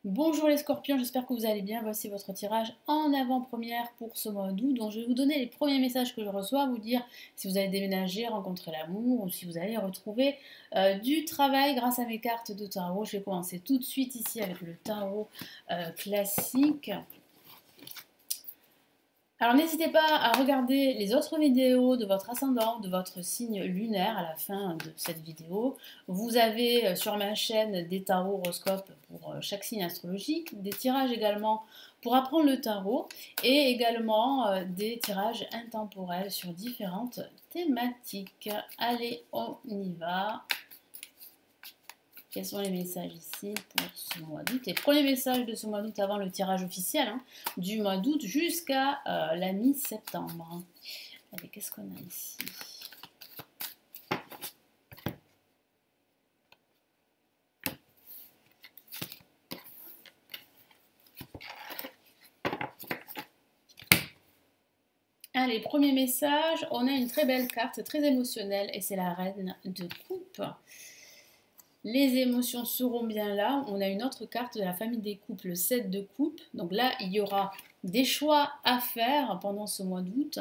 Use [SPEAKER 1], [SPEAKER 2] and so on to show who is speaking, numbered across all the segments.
[SPEAKER 1] Bonjour les scorpions, j'espère que vous allez bien. Voici votre tirage en avant-première pour ce mois d'août. Donc je vais vous donner les premiers messages que je reçois, vous dire si vous allez déménager, rencontrer l'amour ou si vous allez retrouver du travail grâce à mes cartes de tarot. Je vais commencer tout de suite ici avec le tarot classique. Alors n'hésitez pas à regarder les autres vidéos de votre ascendant, de votre signe lunaire à la fin de cette vidéo. Vous avez sur ma chaîne des tarots horoscopes pour chaque signe astrologique, des tirages également pour apprendre le tarot et également des tirages intemporels sur différentes thématiques. Allez, on y va. Quels sont les messages ici pour ce mois d'août? Les premiers messages de ce mois d'août avant le tirage officiel du mois d'août jusqu'à la mi-septembre. Allez, qu'est-ce qu'on a ici? Allez, premier message, on a une très belle carte, très émotionnelle, et c'est la reine de coupe. Les émotions seront bien là. On a une autre carte de la famille des coupes, le 7 de coupe. Donc là, il y aura des choix à faire pendant ce mois d'août.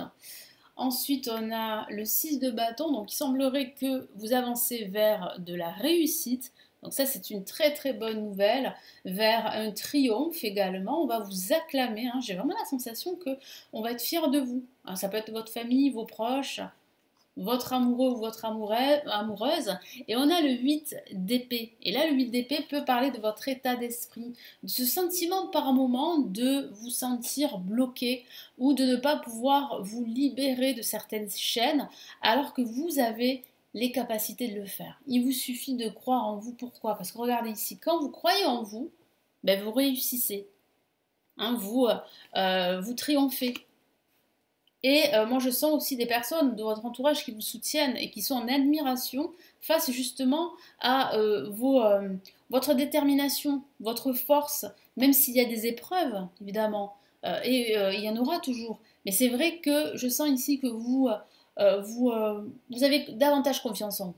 [SPEAKER 1] Ensuite, on a le 6 de bâton. Donc il semblerait que vous avancez vers de la réussite. Donc ça, c'est une très très bonne nouvelle. Vers un triomphe également. On va vous acclamer. J'ai vraiment la sensation qu'on va être fier de vous. Ça peut être votre famille, vos proches, votre amoureux ou votre amoureuse, et on a le 8 d'épée. Et là, le 8 d'épée peut parler de votre état d'esprit, de ce sentiment par moment de vous sentir bloqué ou de ne pas pouvoir vous libérer de certaines chaînes alors que vous avez les capacités de le faire. Il vous suffit de croire en vous. Pourquoi? Parce que regardez ici, quand vous croyez en vous, ben vous réussissez. Vous triomphez. Et moi, je sens aussi des personnes de votre entourage qui vous soutiennent et qui sont en admiration face justement à votre détermination, votre force, même s'il y a des épreuves, évidemment. Il y en aura toujours. Mais c'est vrai que je sens ici que vous avez davantage confiance en vous.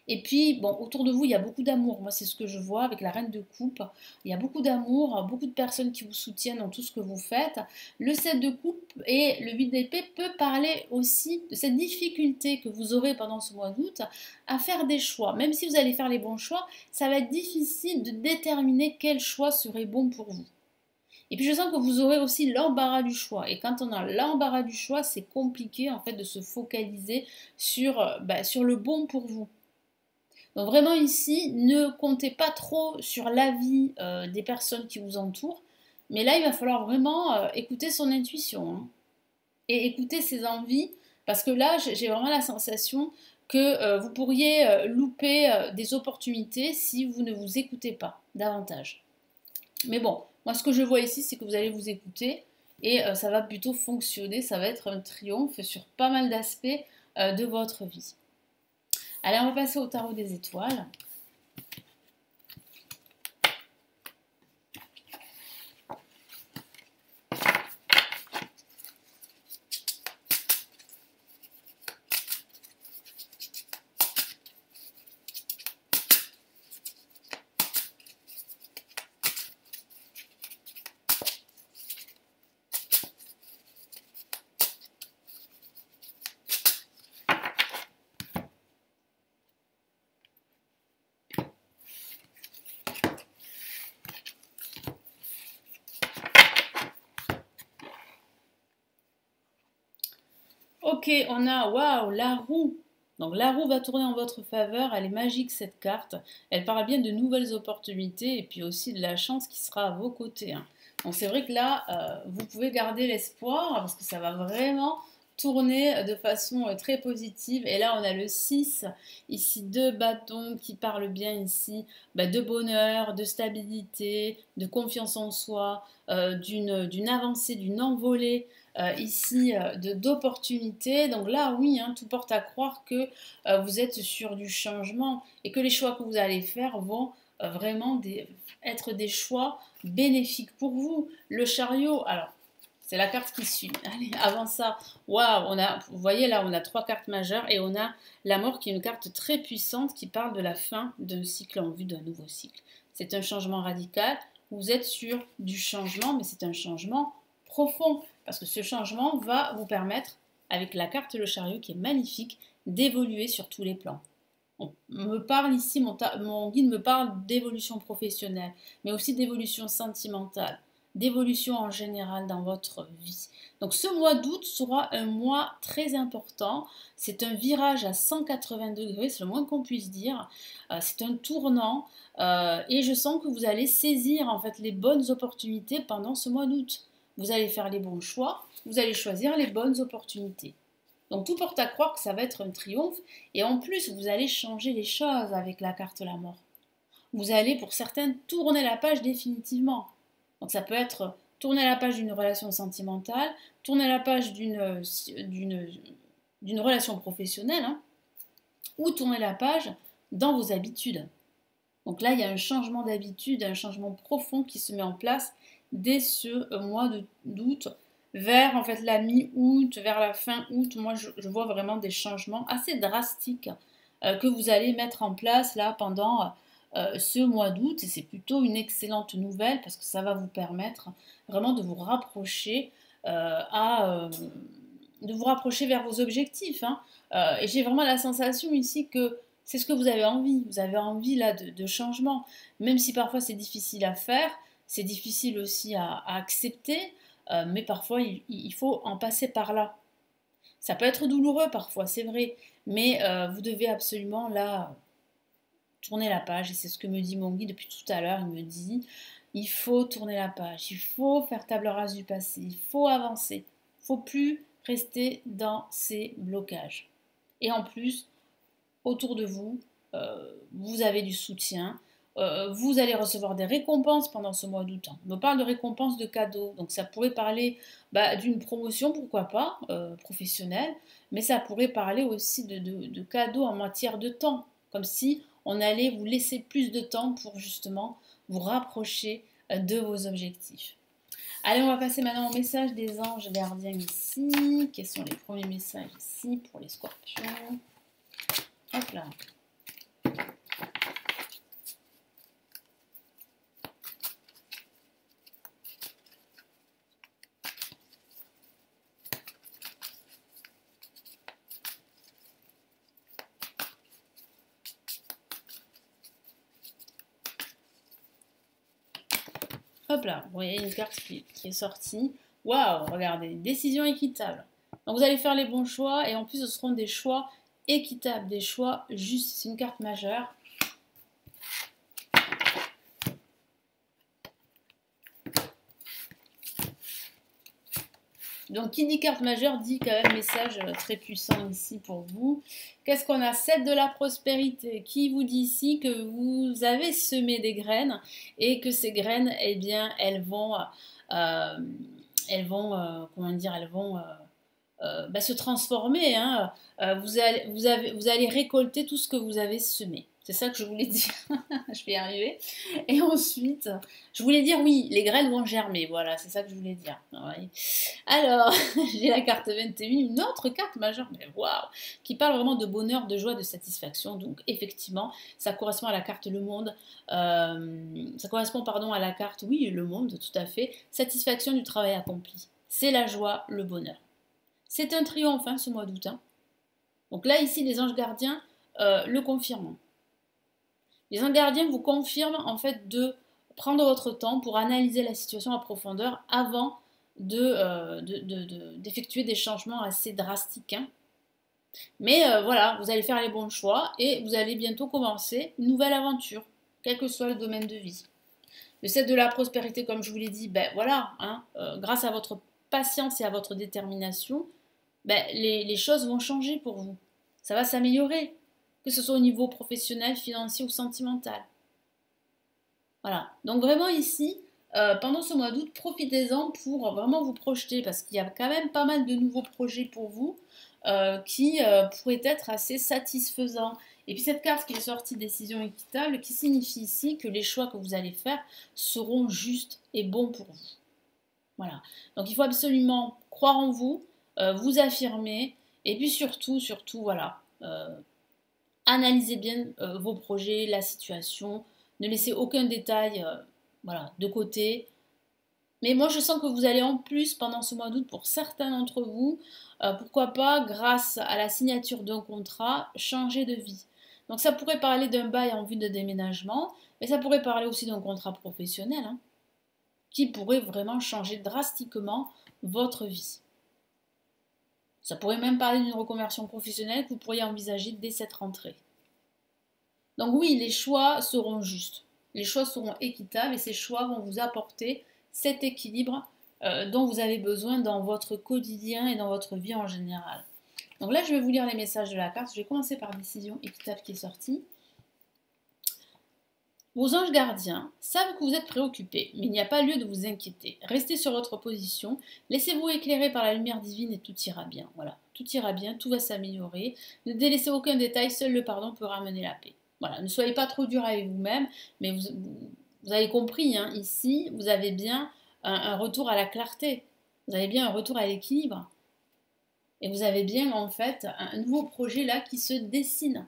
[SPEAKER 1] Et puis, bon, autour de vous, il y a beaucoup d'amour. Moi, c'est ce que je vois avec la reine de coupe. Il y a beaucoup d'amour, beaucoup de personnes qui vous soutiennent dans tout ce que vous faites. Le 7 de coupe et le 8 d'épée peut parler aussi de cette difficulté que vous aurez pendant ce mois d'août à faire des choix. Même si vous allez faire les bons choix, ça va être difficile de déterminer quel choix serait bon pour vous. Et puis je sens que vous aurez aussi l'embarras du choix. Et quand on a l'embarras du choix, c'est compliqué en fait de se focaliser sur le bon pour vous. Donc vraiment ici, ne comptez pas trop sur l'avis des personnes qui vous entourent, mais là il va falloir vraiment écouter son intuition et écouter ses envies, parce que là j'ai vraiment la sensation que vous pourriez louper des opportunités si vous ne vous écoutez pas davantage. Mais bon, moi ce que je vois ici c'est que vous allez vous écouter et ça va plutôt fonctionner, ça va être un triomphe sur pas mal d'aspects de votre vie. Allez, on va passer au tarot des étoiles. Ok, on a, waouh, la roue. Donc la roue va tourner en votre faveur, elle est magique cette carte. Elle parle bien de nouvelles opportunités et puis aussi de la chance qui sera à vos côtés. Donc c'est vrai que là, vous pouvez garder l'espoir parce que ça va vraiment tourner de façon très positive. Et là, on a le 6, ici deux bâtons qui parlent bien ici de bonheur, de stabilité, de confiance en soi, d'une avancée, d'une envolée ici d'opportunités. Donc là, oui, tout porte à croire que vous êtes sur du changement et que les choix que vous allez faire vont vraiment être des choix bénéfiques pour vous. Le chariot, alors, c'est la carte qui suit. Allez, avant ça, waouh, vous voyez là, on a trois cartes majeures et on a la mort qui est une carte très puissante qui parle de la fin d'un cycle en vue d'un nouveau cycle. C'est un changement radical. vous êtes sur du changement, mais c'est un changement profond, parce que ce changement va vous permettre, avec la carte le chariot qui est magnifique, d'évoluer sur tous les plans. On me parle ici, mon guide me parle d'évolution professionnelle, mais aussi d'évolution sentimentale, d'évolution en général dans votre vie. Donc ce mois d'août sera un mois très important. C'est un virage à 180 degrés, c'est le moins qu'on puisse dire. C'est un tournant et je sens que vous allez saisir en fait les bonnes opportunités pendant ce mois d'août. Vous allez faire les bons choix, vous allez choisir les bonnes opportunités. Donc tout porte à croire que ça va être un triomphe et en plus vous allez changer les choses avec la carte la mort. Vous allez pour certains tourner la page définitivement. Donc ça peut être tourner la page d'une relation sentimentale, tourner la page d'une relation professionnelle, hein, ou tourner la page dans vos habitudes. Donc là, il y a un changement d'habitude, un changement profond qui se met en place dès ce mois d'août, vers en fait la mi-août, vers la fin août. Moi, je vois vraiment des changements assez drastiques que vous allez mettre en place là pendant ce mois d'août. Et c'est plutôt une excellente nouvelle parce que ça va vous permettre vraiment de vous rapprocher de vous rapprocher vers vos objectifs. Hein. Et j'ai vraiment la sensation ici que c'est ce que vous avez envie. Vous avez envie là de changement. Même si parfois c'est difficile à faire, c'est difficile aussi à accepter, mais parfois il faut en passer par là. Ça peut être douloureux parfois, c'est vrai, mais vous devez absolument là tourner la page. Et c'est ce que me dit mon guide depuis tout à l'heure. Il me dit, il faut tourner la page, il faut faire table rase du passé, il faut avancer. Il ne faut plus rester dans ces blocages. Et en plus, autour de vous, vous avez du soutien, vous allez recevoir des récompenses pendant ce mois d'août. On me parle de récompenses de cadeaux, donc ça pourrait parler d'une promotion, pourquoi pas, professionnelle, mais ça pourrait parler aussi de cadeaux en matière de temps, comme si on allait vous laisser plus de temps pour justement vous rapprocher de vos objectifs. Allez, on va passer maintenant au message des anges gardiens ici. Quels sont les premiers messages ici pour les scorpions? Hop là. Hop là, vous voyez une carte qui est sortie. Waouh, regardez, décision équitable. Donc vous allez faire les bons choix et en plus ce seront des choix équitables, des choix justes. C'est une carte majeure. Donc qui dit carte majeure dit quand même message très puissant ici pour vous. Qu'est-ce qu'on a? 7 de la prospérité qui vous dit ici que vous avez semé des graines et que ces graines, eh bien, elles vont comment dire, elles vont se transformer. Hein. Vous allez récolter tout ce que vous avez semé. C'est ça que je voulais dire. Je vais y arriver. Et ensuite, je voulais dire oui, les graines vont germer. Voilà, c'est ça que je voulais dire. Ouais. Alors, j'ai la carte 21, une autre carte majeure, mais waouh, qui parle vraiment de bonheur, de joie, de satisfaction. Donc, effectivement, ça correspond à la carte Le Monde. Ça correspond, pardon, à la carte, oui, Le Monde, tout à fait. Satisfaction du travail accompli. C'est la joie, le bonheur. C'est un triomphe, hein, ce mois d'août. Hein. Donc là, ici, les anges gardiens le confirment. Les anges gardiens vous confirment en fait de prendre votre temps pour analyser la situation en profondeur avant d'effectuer des changements assez drastiques. Hein. Mais voilà, vous allez faire les bons choix et vous allez bientôt commencer une nouvelle aventure, quel que soit le domaine de vie. Le 7 de la prospérité, comme je vous l'ai dit, ben voilà, hein, grâce à votre patience et à votre détermination, ben, les choses vont changer pour vous. Ça va s'améliorer, que ce soit au niveau professionnel, financier ou sentimental. Voilà. Donc vraiment ici, pendant ce mois d'août, profitez-en pour vraiment vous projeter parce qu'il y a quand même pas mal de nouveaux projets pour vous qui pourraient être assez satisfaisants. Et puis cette carte qui est sortie, décision équitable, qui signifie ici que les choix que vous allez faire seront justes et bons pour vous. Voilà. Donc il faut absolument croire en vous, vous affirmer, et puis surtout, voilà, analysez bien vos projets, la situation, ne laissez aucun détail voilà, de côté. Mais moi, je sens que vous allez en plus, pendant ce mois d'août, pour certains d'entre vous, pourquoi pas, grâce à la signature d'un contrat, changer de vie. Donc ça pourrait parler d'un bail en vue de déménagement, mais ça pourrait parler aussi d'un contrat professionnel, hein, qui pourrait vraiment changer drastiquement votre vie. Ça pourrait même parler d'une reconversion professionnelle que vous pourriez envisager dès cette rentrée. Donc oui, les choix seront justes, les choix seront équitables et ces choix vont vous apporter cet équilibre dont vous avez besoin dans votre quotidien et dans votre vie en général. Donc là, je vais vous lire les messages de la carte. Je vais commencer par décision équitable qui est sortie. Vos anges gardiens savent que vous êtes préoccupés, mais il n'y a pas lieu de vous inquiéter. Restez sur votre position, laissez-vous éclairer par la lumière divine et tout ira bien. Voilà, tout ira bien, tout va s'améliorer. Ne délaissez aucun détail, seul le pardon peut ramener la paix. Voilà, ne soyez pas trop dur avec vous-même, mais vous avez compris, hein, ici, vous avez bien un retour à la clarté, vous avez bien un retour à l'équilibre. Et vous avez bien, en fait, un nouveau projet là qui se dessine.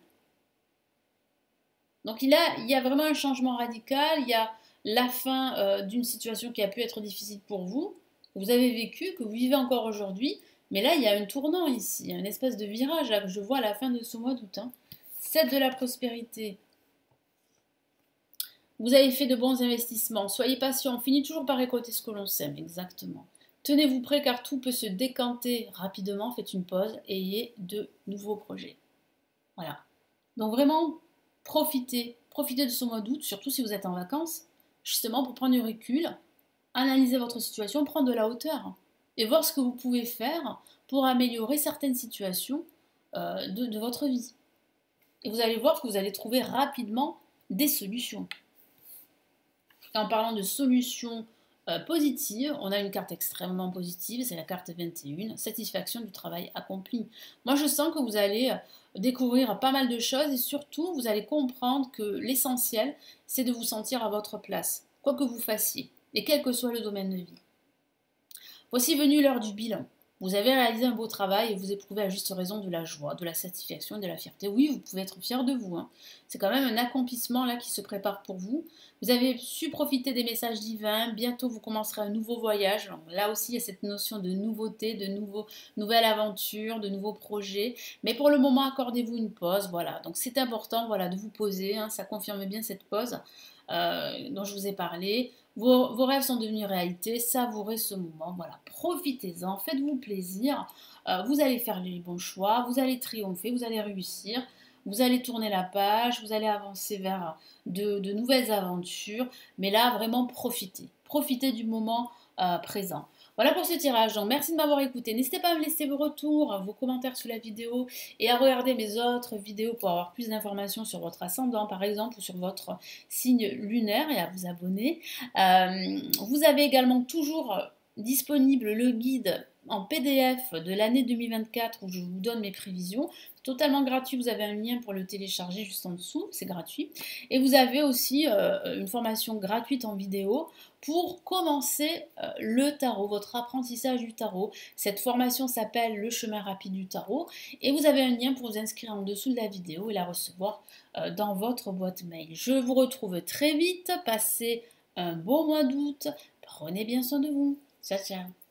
[SPEAKER 1] Donc il y a vraiment un changement radical, il y a la fin d'une situation qui a pu être difficile pour vous, que vous avez vécu, que vous vivez encore aujourd'hui, mais là il y a un tournant ici, il y a une espèce de virage là, que je vois à la fin de ce mois d'août. Hein. 7 de la prospérité. Vous avez fait de bons investissements, soyez patient, on finit toujours par récolter ce que l'on sème, exactement. Tenez-vous prêt car tout peut se décanter rapidement, faites une pause et ayez de nouveaux projets. Voilà. Donc vraiment, profitez de ce mois d'août, surtout si vous êtes en vacances, justement pour prendre du recul, analyser votre situation, prendre de la hauteur et voir ce que vous pouvez faire pour améliorer certaines situations de votre vie. Et vous allez voir que vous allez trouver rapidement des solutions. Et en parlant de solutions positives, on a une carte extrêmement positive, c'est la carte 21, satisfaction du travail accompli. Moi, je sens que vous allez découvrir pas mal de choses et surtout, vous allez comprendre que l'essentiel, c'est de vous sentir à votre place, quoi que vous fassiez, et quel que soit le domaine de vie. Voici venue l'heure du bilan. Vous avez réalisé un beau travail et vous éprouvez à juste raison de la joie, de la satisfaction et de la fierté. Oui, vous pouvez être fier de vous. Hein. C'est quand même un accomplissement là qui se prépare pour vous. Vous avez su profiter des messages divins. Bientôt, vous commencerez un nouveau voyage. Alors, là aussi, il y a cette notion de nouveauté, nouvelle aventure, de nouveaux projets. Mais pour le moment, accordez-vous une pause. Voilà. Donc, c'est important voilà, de vous poser. Hein. Ça confirme bien cette pause dont je vous ai parlé. Vos rêves sont devenus réalité, savourez ce moment, voilà, profitez-en, faites-vous plaisir, vous allez faire les bons choix, vous allez triompher, vous allez réussir, vous allez tourner la page, vous allez avancer vers de nouvelles aventures, mais là, vraiment, profitez du moment présent. Voilà pour ce tirage, donc merci de m'avoir écouté. N'hésitez pas à me laisser vos retours, vos commentaires sous la vidéo et à regarder mes autres vidéos pour avoir plus d'informations sur votre ascendant par exemple ou sur votre signe lunaire et à vous abonner. Vous avez également toujours disponible le guide en PDF de l'année 2024 où je vous donne mes prévisions. Totalement gratuit, vous avez un lien pour le télécharger juste en dessous, c'est gratuit. Et vous avez aussi une formation gratuite en vidéo pour commencer le tarot, votre apprentissage du tarot. Cette formation s'appelle le chemin rapide du tarot et vous avez un lien pour vous inscrire en dessous de la vidéo et la recevoir dans votre boîte mail. Je vous retrouve très vite, passez un beau mois d'août, prenez bien soin de vous. Ciao, ciao.